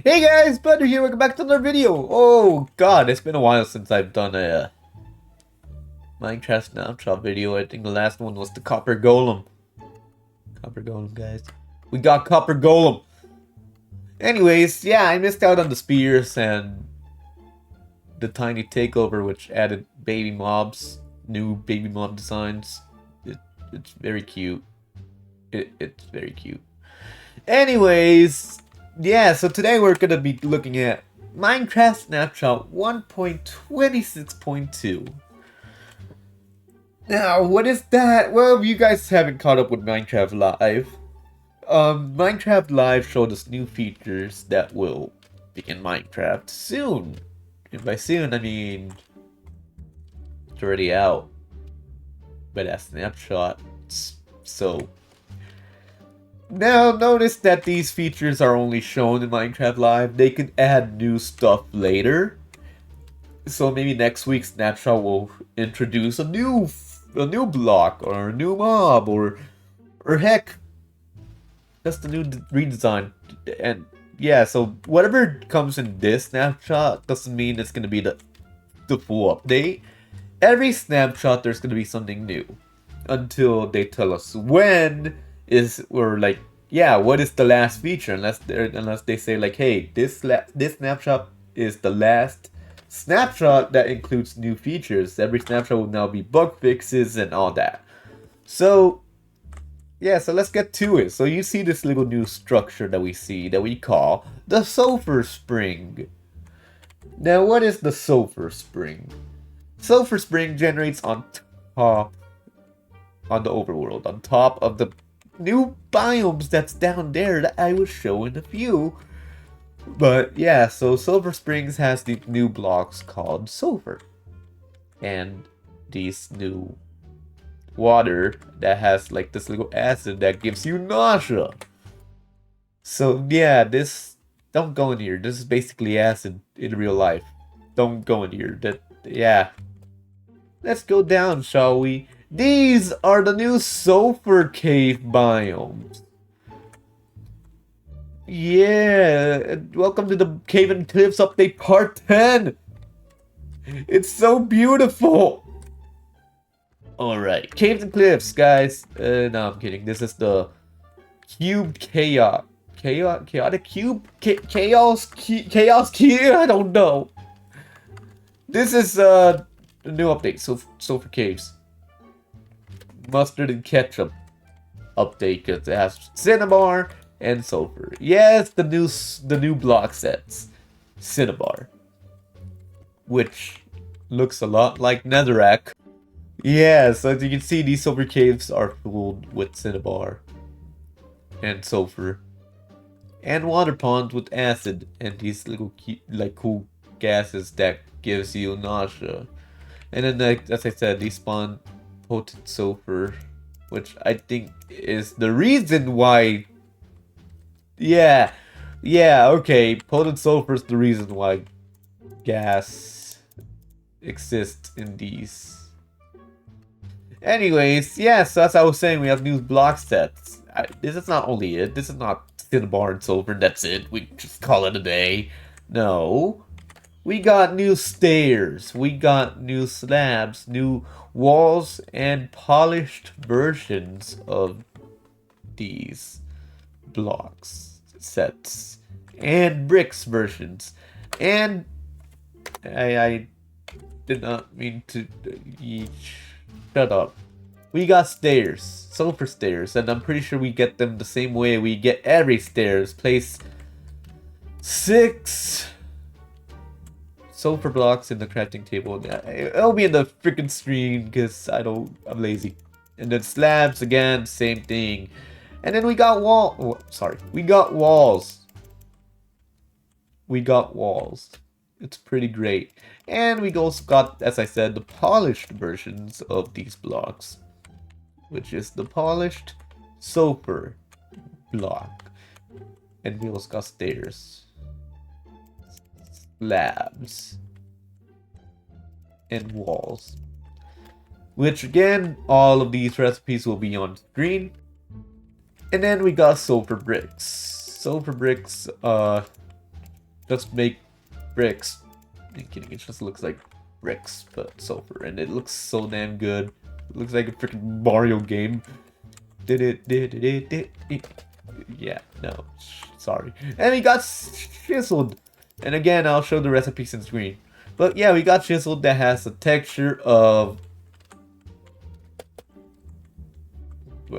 Hey guys, Butter here, welcome back to another video! Oh god, it's been a while since I've done a Minecraft Snapshot video. I think the last one was the Copper Golem. Copper Golem, guys. We got Copper Golem! Anyways, yeah, I missed out on the spears and the tiny takeover, which added baby mobs, new baby mob designs. It's very cute. It's very cute. Anyways, yeah, so today we're gonna be looking at Minecraft Snapshot 1.26.2. Now, what is that? Well, if you guys haven't caught up with Minecraft Live, Minecraft Live showed us new features that will be in Minecraft soon. And by soon, I mean it's already out. But that's snapshots. So now notice that these features are only shown in Minecraft Live. They could add new stuff later. So maybe next week's snapshot will introduce a new block or a new mob or heck, just a new redesign. And yeah, so whatever comes in this snapshot doesn't mean it's gonna be the full update. Every snapshot there's gonna be something new until they tell us when is, or like, yeah, what is the last feature, unless they say like, hey, this snapshot is the last snapshot that includes new features. Every snapshot will now be bug fixes and all that. So yeah, so let's get to it. So you see this little new structure that we call the Sulfur Spring. Now what is the Sulfur Spring? Sulfur Spring generates on top on the overworld, on top of the new biomes that's down there that I will show in a few. But yeah, so Sulfur Springs has the new blocks called sulfur, and these new water that has like this little acid that gives you nausea. So yeah, this, don't go in here. This is basically acid in real life. Don't go in here. Yeah. Let's go down, shall we? These are the new Sulfur Cave biomes. Yeah, welcome to the Cave and Cliffs update part 10. It's so beautiful. Alright, Caves and Cliffs, guys. No, I'm kidding. This is the Cubed Chaotic Cube? Chaos Cube? I don't know. This is the new update, Sulfur Caves. Mustard and ketchup update, because it has cinnabar and sulfur. Yes, the new block sets cinnabar, which looks a lot like netherrack. Yeah, so as you can see, these sulfur caves are filled with cinnabar and sulfur and water ponds with acid and these little cool gases that gives you nausea. And then, as I said, these spawn potent sulfur, which I think is the reason why. Yeah, okay, potent sulfur is the reason why gas exists in these. Anyways, yeah, so as I was saying, we have new block sets. This is not only it. This is not cinnabar and sulfur, that's it. We just call it a day. No. We got new stairs, we got new slabs, new walls, and polished versions of these blocks sets, and bricks versions. And I did not mean to shut up. We got stairs, sulfur stairs, and I'm pretty sure we get them the same way we get every stairs. Place 6 sulfur blocks in the crafting table. It'll be in the freaking screen because I'm lazy. And then slabs again, same thing. And then we got we got walls. We got walls. It's pretty great. And we also got, as I said, the polished versions of these blocks, which is the polished sulfur block. And we also got stairs, slabs, and walls, which again, all of these recipes will be on screen. And then we got sulfur bricks. Sulfur bricks just make bricks. I'm kidding, it just looks like bricks, but sulfur, and it looks so damn good. It looks like a freaking Mario game. Yeah, no, sorry. And we got chiseled. And again, I'll show the recipes in screen. But yeah, we got chiseled that has a texture of...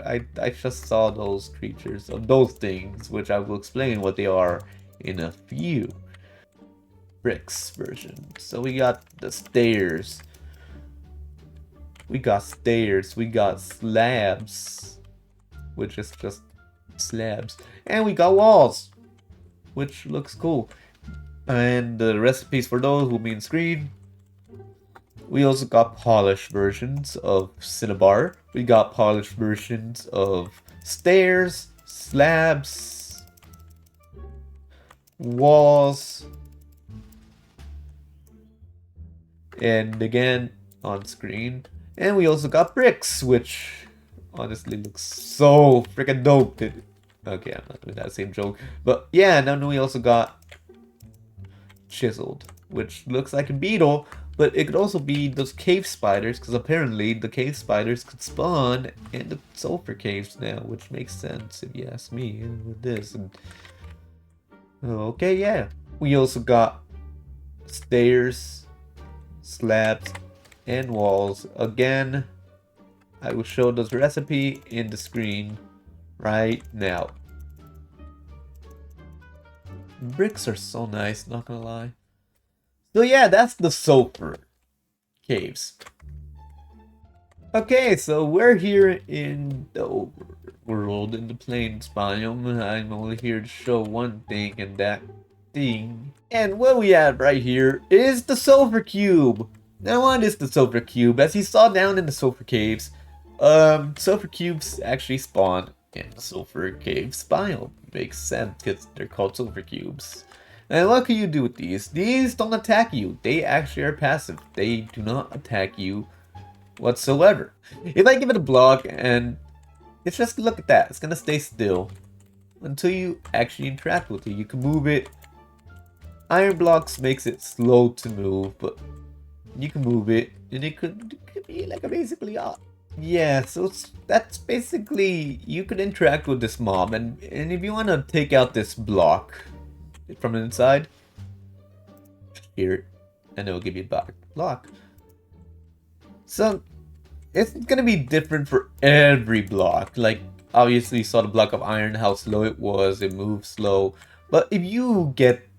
I just saw those creatures, of those things, which I will explain what they are in a few. Bricks version. So we got the stairs. We got stairs. We got slabs, which is just slabs. And we got walls, which looks cool. And the recipes for those will be in screen. We also got polished versions of cinnabar. We got polished versions of stairs, slabs, walls, and again on screen. And we also got bricks, which honestly looks so freaking dope. Okay, I'm not doing that same joke. But yeah, and then we also got chiseled, which looks like a beetle, but it could also be those cave spiders, because apparently the cave spiders could spawn in the sulfur caves now, which makes sense if you ask me with this. And okay, yeah. We also got stairs, slabs, and walls. Again, I will show this recipe in the screen right now. Bricks are so nice, not gonna lie. So yeah, that's the Sulfur Caves. Okay, so we're here in the overworld, in the plains biome. I'm only here to show one thing, and that thing. And what we have right here is the Sulfur Cube. Now what is the Sulfur Cube? As you saw down in the Sulfur Caves, Sulfur Cubes actually spawn in the Sulfur Caves biome. Makes sense, because they're called Sulfur Cubes. And what can you do with these? These don't attack you. They actually are passive. They do not attack you whatsoever. If I give it a block and it's just, look at that, it's gonna stay still until you actually interact with it. You can move it. Iron blocks makes it slow to move, but you can move it, and it could be like a basically yeah, so that's basically, you could interact with this mob, and if you want to take out this block from the inside, here, and it will give you a block. So it's gonna be different for every block. Like, obviously you saw the block of iron, how slow it was, it moves slow. But if you get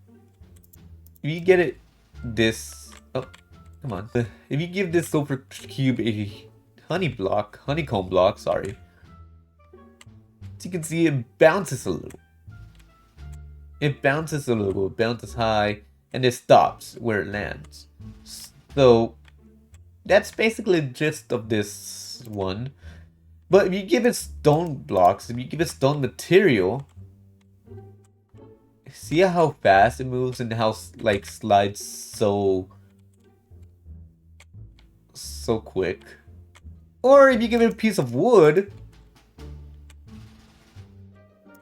it this, oh, come on. If you give this Sulfur Cube a honeycomb block, sorry. As you can see, it bounces a little. It bounces a little, it bounces high, and it stops where it lands. So that's basically the gist of this one. But if you give it stone blocks, if you give it stone material, see how fast it moves and how like slides so quick. Or if you give it a piece of wood,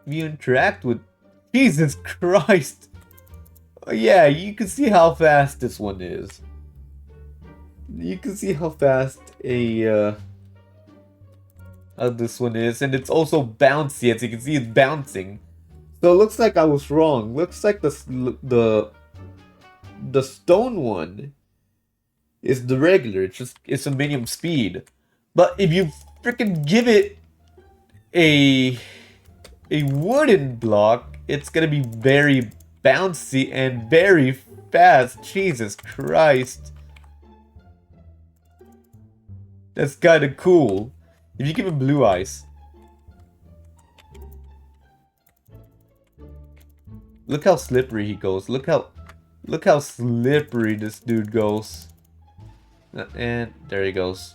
if you interact with, Jesus Christ. Yeah, you can see how fast this one is. You can see how fast this one is, and it's also bouncy. As you can see, it's bouncing. So it looks like I was wrong. Looks like the stone one is the regular. It's a medium speed. But if you freaking give it a wooden block, it's gonna be very bouncy and very fast. Jesus Christ. That's kinda cool. If you give him blue eyes. Look how slippery he goes. Look how slippery this dude goes. And there he goes.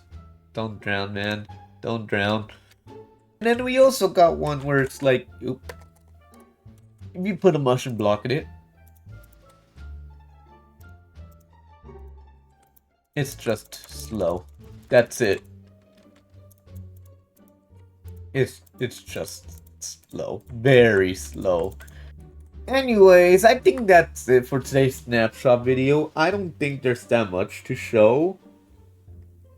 Don't drown, man. Don't drown. And then we also got one where it's like, oop, if you put a mushroom block in it, it's just slow. That's it. It's just slow. Very slow. Anyways, I think that's it for today's snapshot video. I don't think there's that much to show.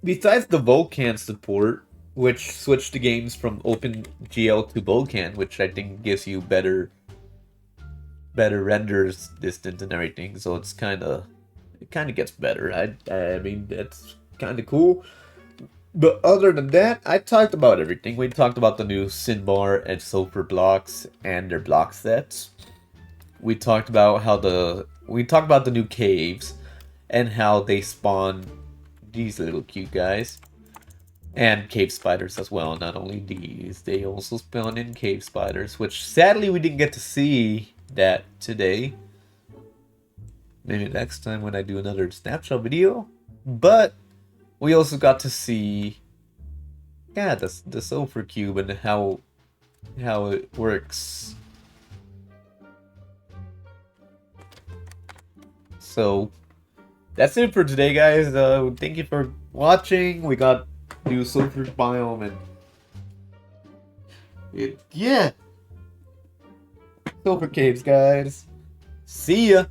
Besides the Vulkan support, which switched the games from OpenGL to Vulkan, which I think gives you better renders distance and everything, so it kind of gets better. I mean, that's kind of cool. But other than that, I talked about everything. We talked about the new Sinbar and Sulfur blocks and their block sets. We talked about the new caves and how they spawn these little cute guys. And cave spiders as well. Not only these, they also spawn in cave spiders, which sadly we didn't get to see that today. Maybe next time when I do another snapshot video. But we also got to see, yeah, the Sulfur Cube and how it works. So that's it for today, guys. Thank you for watching. We got new Sulfur biome and yeah, Sulfur Caves, guys. See ya.